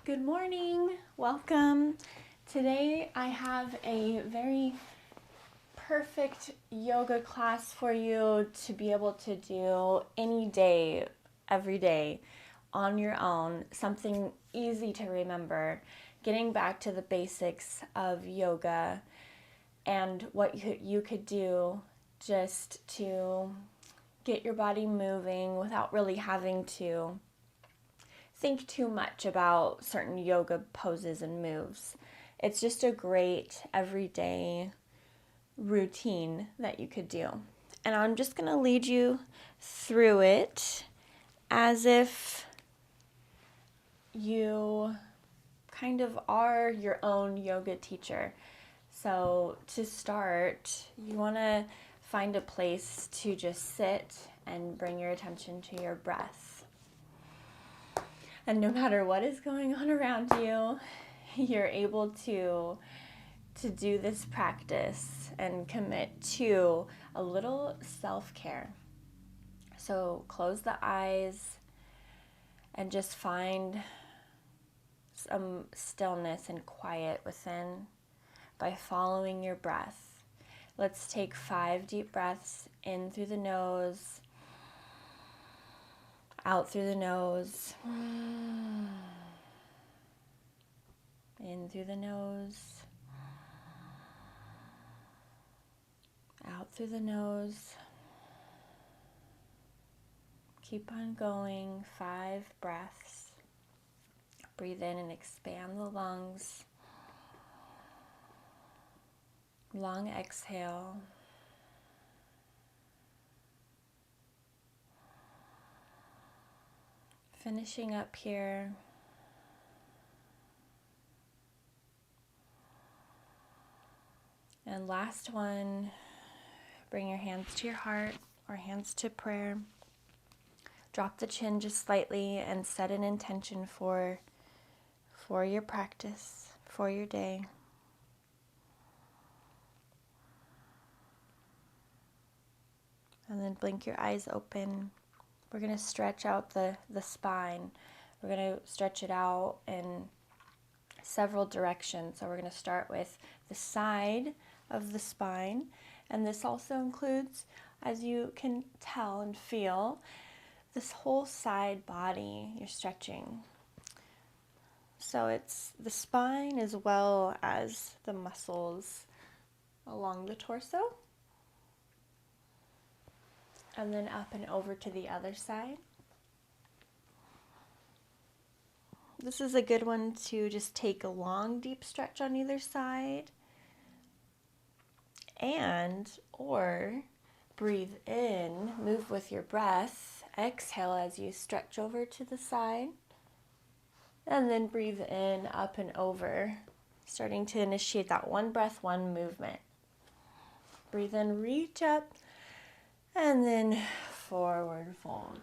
Good morning, welcome. Today I have a very perfect yoga class for you to be able to do any day, every day on your own. Something easy to remember, getting back to the basics of yoga and what you could do just to get your body moving without really having to think too much about certain yoga poses and moves. It's just a great everyday routine that you could do. And I'm just going to lead you through it as if you kind of are your own yoga teacher. So to start, you want to find a place to just sit and bring your attention to your breath. And no matter what is going on around you, you're able to do this practice and commit to a little self-care. So close the eyes and just find some stillness and quiet within by following your breath. Let's take 5 deep breaths in through the nose, out through the nose, in through the nose, out through the nose. Keep on going, 5 breaths. Breathe in and expand the lungs. Long exhale. Finishing up here. And last one, bring your hands to your heart or hands to prayer. Drop the chin just slightly and set an intention for your practice, for your day. And then blink your eyes open. We're going to stretch out the spine. We're going to stretch it out in several directions. So we're going to start with the side of the spine. And this also includes, as you can tell and feel, this whole side body you're stretching. So it's the spine as well as the muscles along the torso. And then up and over to the other side. This is a good one to just take a long, deep stretch on either side. Or breathe in, move with your breath, exhale as you stretch over to the side. And then breathe in, up and over, starting to initiate that one breath, one movement. Breathe in, reach up. And then forward fold.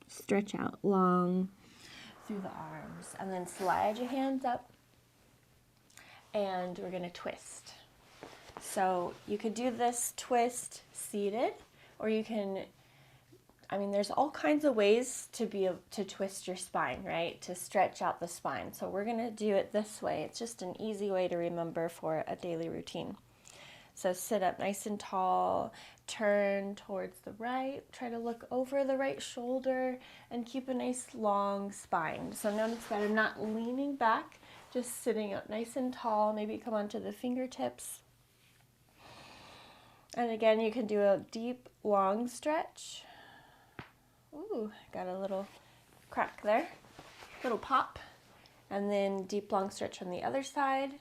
Stretch out long through the arms. And then slide your hands up. And we're going to twist. So you could do this twist seated, or you can, there's all kinds of ways to twist your spine, right? To stretch out the spine. So we're going to do it this way. It's just an easy way to remember for a daily routine. So sit up nice and tall, turn towards the right, try to look over the right shoulder, and keep a nice long spine. So notice that I'm not leaning back, just sitting up nice and tall, maybe come onto the fingertips. And again, you can do a deep, long stretch. Ooh, got a little crack there, little pop. And then deep, long stretch on the other side.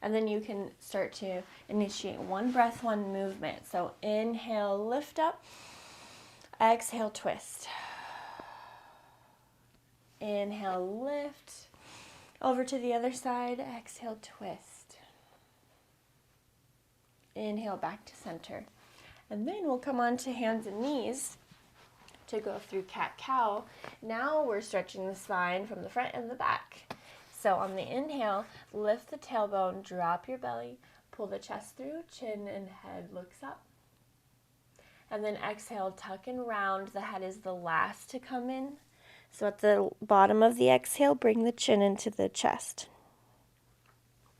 And then you can start to initiate one breath, one movement. So inhale, lift up. Exhale, twist. Inhale, lift. Over to the other side. Exhale, twist. Inhale, back to center. And then we'll come on to hands and knees to go through cat-cow. Now we're stretching the spine from the front and the back. So on the inhale, lift the tailbone, drop your belly, pull the chest through, chin and head looks up. And then exhale, tuck and round. The head is the last to come in. So at the bottom of the exhale, bring the chin into the chest.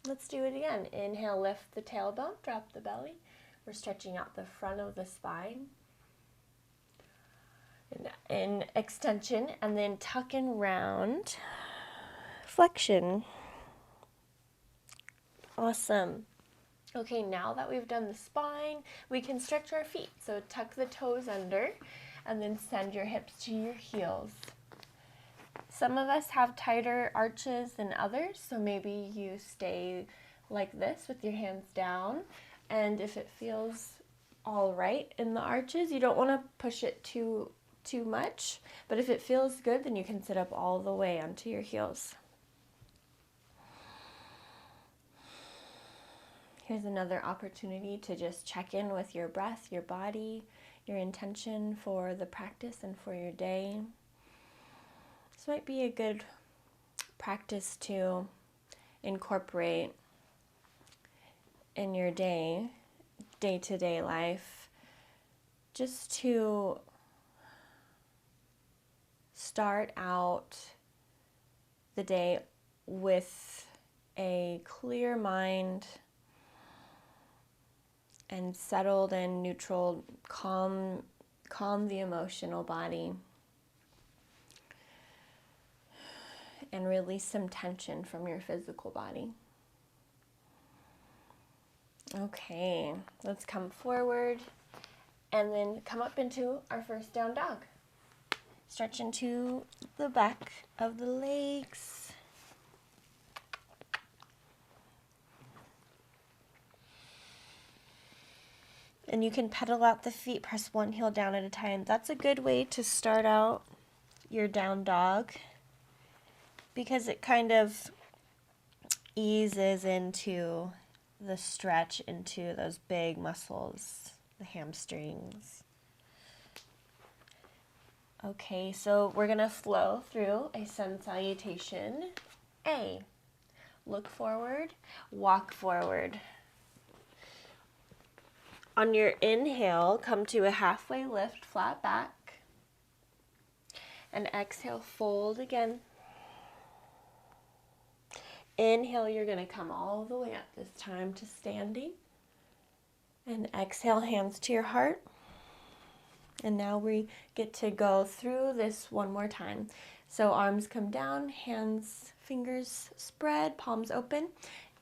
Let's do it again. Inhale, lift the tailbone, drop the belly. We're stretching out the front of the spine. In extension, and then tuck and round. Flexion. Awesome. Okay, now that we've done the spine, we can stretch our feet. So tuck the toes under, and then send your hips to your heels. Some of us have tighter arches than others, so maybe you stay like this with your hands down. And if it feels all right in the arches, you don't want to push it too much, but if it feels good, then you can sit up all the way onto your heels. Here's another opportunity to just check in with your breath, your body, your intention for the practice and for your day. This might be a good practice to incorporate in your day-to-day life, just to start out the day with a clear mind and settled and neutral, calm the emotional body, and release some tension from your physical body. Okay, let's come forward and then come up into our first down dog. Stretch into the back of the legs. And you can pedal out the feet, press one heel down at a time. That's a good way to start out your down dog, because it kind of eases into the stretch into those big muscles, the hamstrings. Okay, so we're gonna flow through a sun salutation. A, look forward, walk forward. On your inhale, come to a halfway lift, flat back. And exhale, fold again. Inhale, you're gonna come all the way up this time to standing. And exhale, hands to your heart. And now we get to go through this one more time. So arms come down, hands, fingers spread, palms open.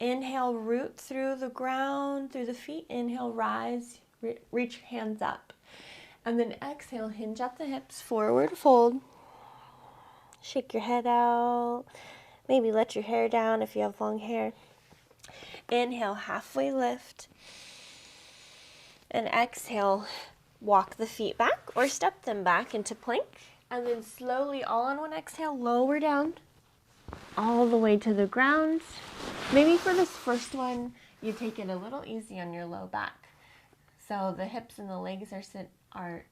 Inhale, root through the ground, through the feet. Inhale, rise, reach your hands up. And then exhale, hinge at the hips, forward fold. Shake your head out. Maybe let your hair down if you have long hair. Inhale, halfway lift. And exhale, walk the feet back or step them back into plank. And then slowly, all on one exhale, lower down all the way to the ground. Maybe for this first one, you take it a little easy on your low back. So the hips and the legs are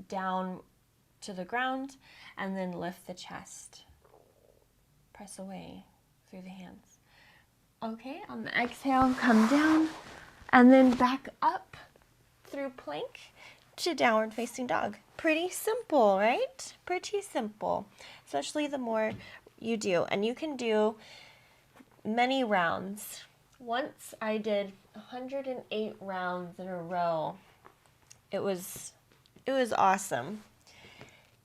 down to the ground, and then lift the chest. Press away through the hands. Okay, on the exhale, come down, and then back up through plank to downward facing dog. Pretty simple, right? Pretty simple, especially the more you do. And you can do many rounds. Once I did 108 rounds in a row. It was awesome,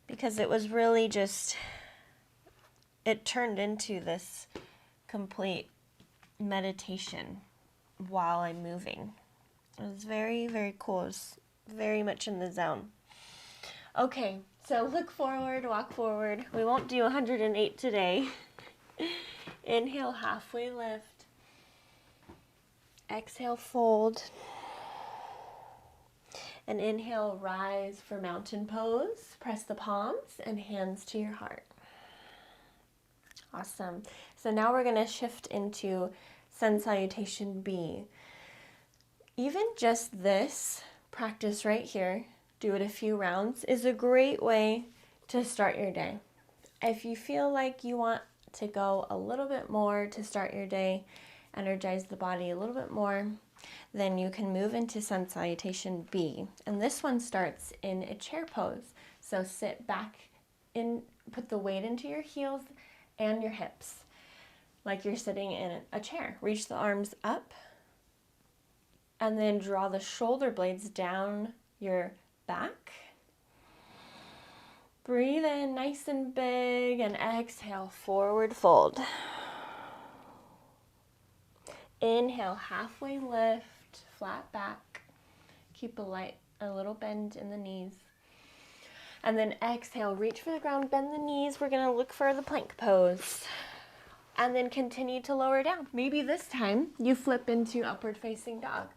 because it was really just, it turned into this complete meditation while I'm moving. It was very, very cool. It was very much in the zone. Okay, so look forward, walk forward. We won't do 108 today. Inhale, halfway lift. Exhale, fold. And inhale, rise for mountain pose. Press the palms and hands to your heart. Awesome. So now we're going to shift into sun salutation B. Even just this practice right here, do it a few rounds, is a great way to start your day. If you feel like you want to go a little bit more to start your day, energize the body a little bit more, then you can move into sun salutation B. And this one starts in a chair pose. So sit back in, put the weight into your heels and your hips, like you're sitting in a chair. Reach the arms up, and then draw the shoulder blades down your back. Breathe in nice and big, and exhale, forward fold. Inhale, halfway lift, flat back. Keep a little bend in the knees. And then exhale, reach for the ground, bend the knees. We're gonna look for the plank pose. And then continue to lower down. Maybe this time you flip into upward facing dog.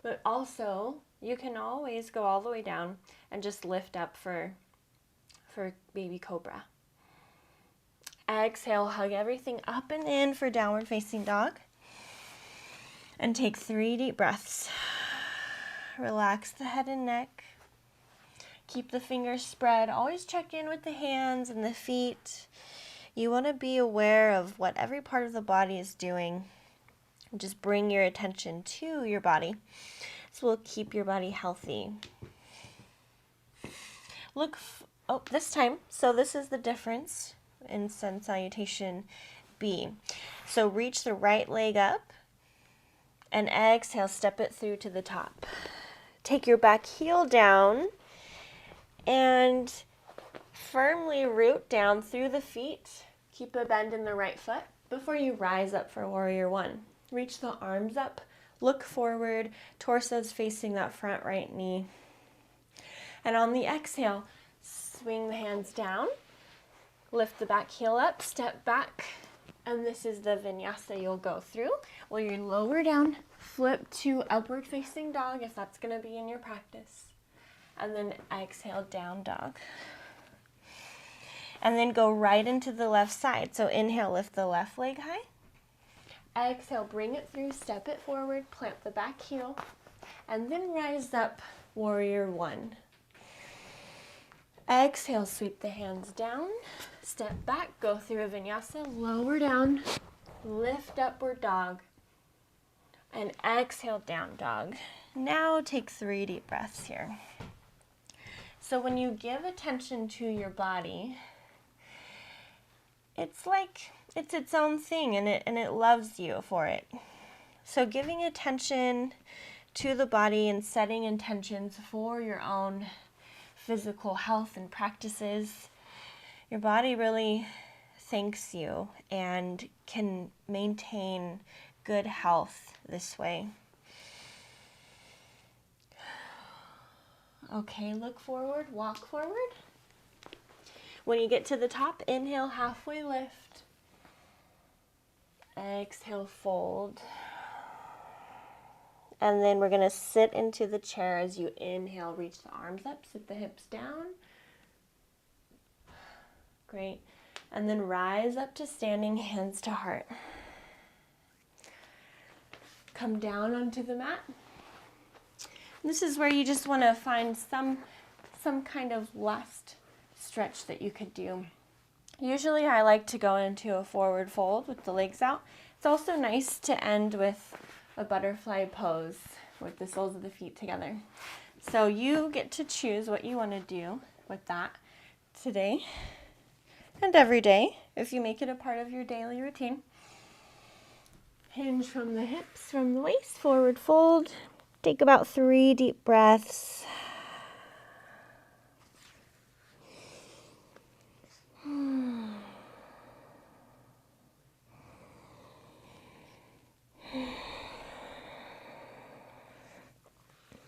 But also, you can always go all the way down and just lift up for baby cobra. Exhale, hug everything up and in for downward facing dog. And take 3 deep breaths. Relax the head and neck. Keep the fingers spread. Always check in with the hands and the feet. You want to be aware of what every part of the body is doing. Just bring your attention to your body. This will keep your body healthy. This time, so this is the difference in sun salutation B. So reach the right leg up and exhale, step it through to the top. Take your back heel down and firmly root down through the feet. Keep a bend in the right foot before you rise up for warrior one. Reach the arms up, look forward, torso's facing that front right knee. And on the exhale, swing the hands down, lift the back heel up, step back, and this is the vinyasa you'll go through, where you lower down, flip to upward facing dog if that's gonna be in your practice, and then exhale, down dog. And then go right into the left side. So inhale, lift the left leg high. Exhale, bring it through, step it forward, plant the back heel, and then rise up, warrior one. Exhale, sweep the hands down, step back, go through a vinyasa, lower down, lift upward dog, and exhale, down dog. Now take 3 deep breaths here. So when you give attention to your body, it's like it's its own thing, and it loves you for it. So giving attention to the body and setting intentions for your own physical health and practices, your body really thanks you and can maintain good health this way. Okay, look forward, walk forward. When you get to the top, inhale, halfway lift. Exhale, fold. And then we're gonna sit into the chair as you inhale, reach the arms up, sit the hips down. Great. And then rise up to standing, hands to heart. Come down onto the mat. This is where you just want to find some kind of last stretch that you could do. Usually I like to go into a forward fold with the legs out. It's also nice to end with a butterfly pose with the soles of the feet together. So you get to choose what you want to do with that today and every day if you make it a part of your daily routine. Hinge from the hips, from the waist, forward fold. Take about 3 deep breaths.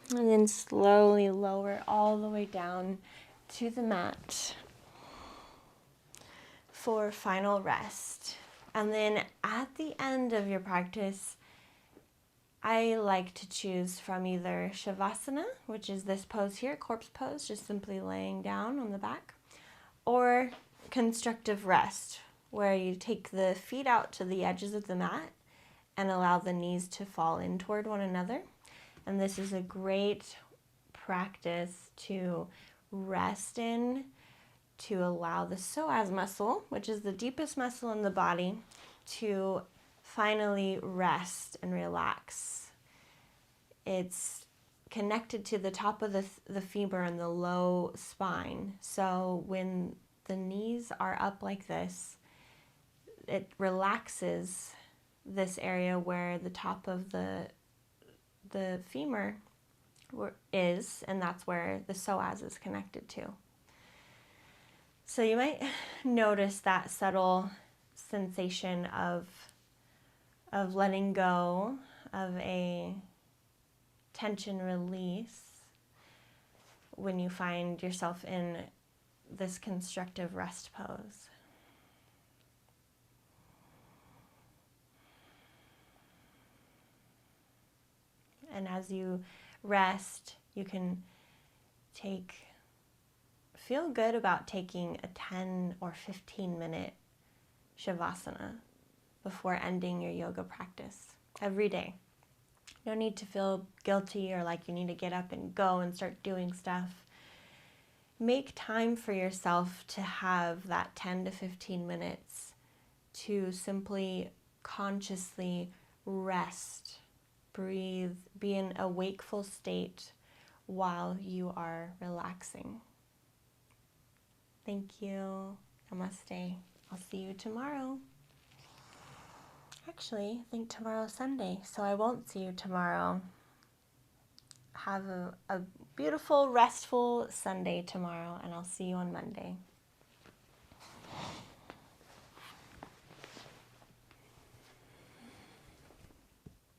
And then slowly lower all the way down to the mat for final rest. And then at the end of your practice, I like to choose from either Shavasana, which is this pose here, corpse pose, just simply laying down on the back, or constructive rest, where you take the feet out to the edges of the mat and allow the knees to fall in toward one another. And this is a great practice to rest in, to allow the psoas muscle, which is the deepest muscle in the body, to finally rest and relax it's connected to the top of the femur and the low spine. So when the knees are up like this, it relaxes this area where the top of the femur is, and that's where the psoas is connected to. So you might notice that subtle sensation of letting go, of a tension release when you find yourself in this constructive rest pose. And as you rest, you can feel good about taking a 10 or 15 minute shavasana before ending your yoga practice every day. No need to feel guilty or like you need to get up and go and start doing stuff. Make time for yourself to have that 10 to 15 minutes to simply consciously rest, breathe, be in a wakeful state while you are relaxing. Thank you. Namaste. I'll see you tomorrow. Actually, I think tomorrow's Sunday, so I won't see you tomorrow. Have a beautiful, restful Sunday tomorrow, and I'll see you on Monday.